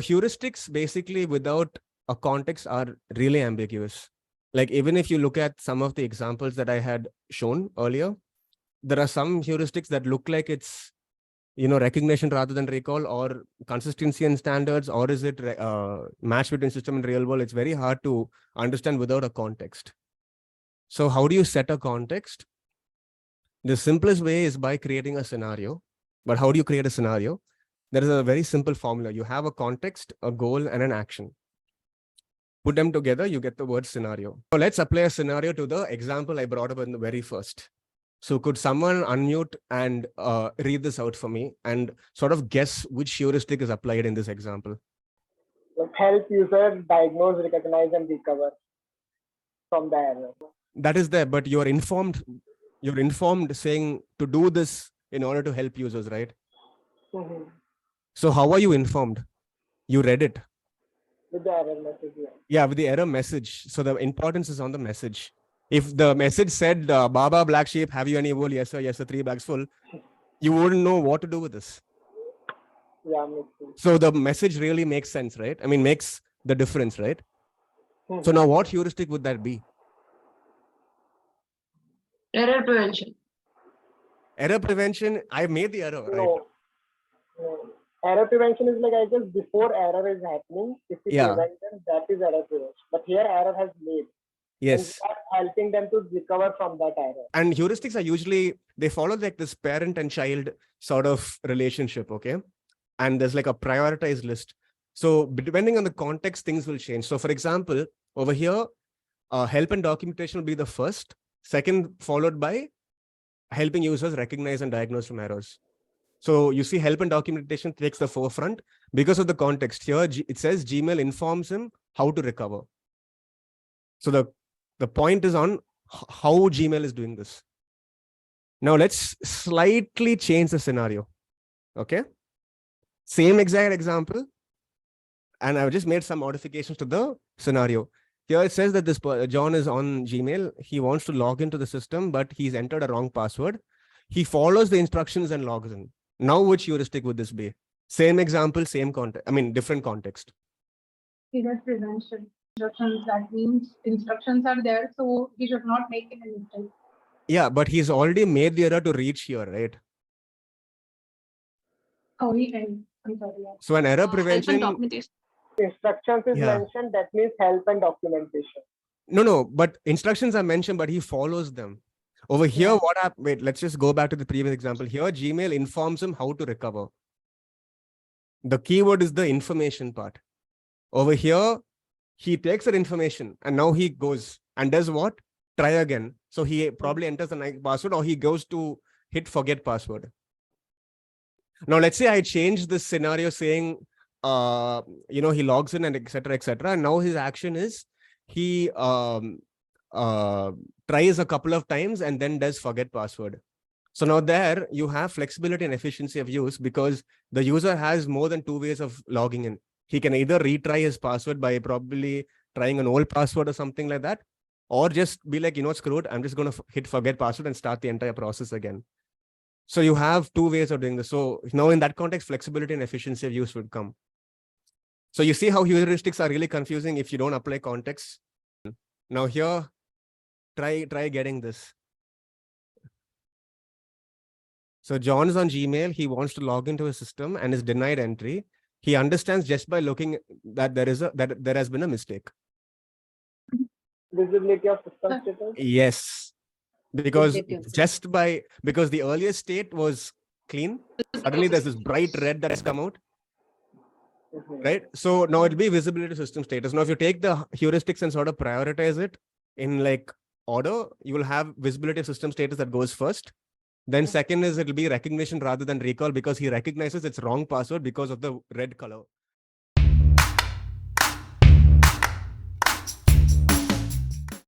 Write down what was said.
Heuristics basically without a context are really ambiguous. Like even if you look at some of the examples that I had shown earlier, there are some heuristics that look like it's, recognition rather than recall, or consistency and standards, or is it match between system and real world? It's very hard to understand without a context. So how do you set a context? The simplest way is by creating a scenario. But how do you create a scenario? There is a very simple formula. You have a context, a goal, and an action. Put them together, you get the word scenario. So let's apply a scenario to the example I brought up in the very first. So could someone unmute and read this out for me and sort of guess which heuristic is applied in this example? Help user diagnose, recognize, and recover from the error. That is there, but you're informed saying to do this in order to help users, right? Mm-hmm. So how are you informed? You read it. With the error message. Yeah, with the error message. So the importance is on the message. If the message said, Baba, black sheep, have you any wool? Yes, sir, 3 bags full. You wouldn't know what to do with this. Yeah, makes sense. So the message really makes sense, right? I mean, makes the difference, right? Mm-hmm. So now what heuristic would that be? Error prevention. Error prevention, I made the error, right? No. Error prevention is like, I guess, before error is happening, if we prevent them, that is error prevention. But here error has made. Yes. And we are helping them to recover from that error. And heuristics are usually, they follow like this parent and child sort of relationship, okay? And there's like a prioritized list. So depending on the context, things will change. So for example, over here, help and documentation will be the first, second followed by helping users recognize and diagnose from errors. So you see help and documentation takes the forefront because of the context. Here it says Gmail informs him how to recover. So the point is on how Gmail is doing this. Now let's slightly change the scenario. Okay. Same exact example. And I've just made some modifications to the scenario. Here it says that this John is on Gmail. He wants to log into the system, but he's entered a wrong password. He follows the instructions and logs in. Now, which heuristic would this be? Same example, same context. I mean, different context. Error prevention. Instructions, that means instructions are there, so he should not make any mistake. Yeah, but he's already made the error to reach here, right? Oh, I'm sorry. Yeah. So an error prevention. Instructions is mentioned, that means help and documentation. No, but instructions are mentioned, but he follows them. Over here, what happened? Wait, let's just go back to the previous example. Here, Gmail informs him how to recover. The keyword is the information part. Over here, he takes that information and now he goes and does what? Try again. So he probably enters the password or he goes to hit forget password. Now, let's say I change this scenario saying, he logs in and etc. And now his action is he tries a couple of times and then does forget password. So now there you have flexibility and efficiency of use because the user has more than 2 ways of logging in. He can either retry his password by probably trying an old password or something like that, or just be like, screw it, I'm just going to hit forget password and start the entire process again. So you have 2 ways of doing this. So now in that context, flexibility and efficiency of use would come. So you see how heuristics are really confusing if you don't apply context. Now here, try getting this. So John is on Gmail. He wants to log into his system and is denied entry. He understands just by looking that there has been a mistake. Visibility of system status? Yes. Because the earlier state was clean. Suddenly there's this bright red that has come out. Right? So now it'll be visibility system status. Now, if you take the heuristics and sort of prioritize it in like order, you will have visibility of system status that goes first. Then second is it'll be recognition rather than recall because he recognizes its wrong password because of the red color.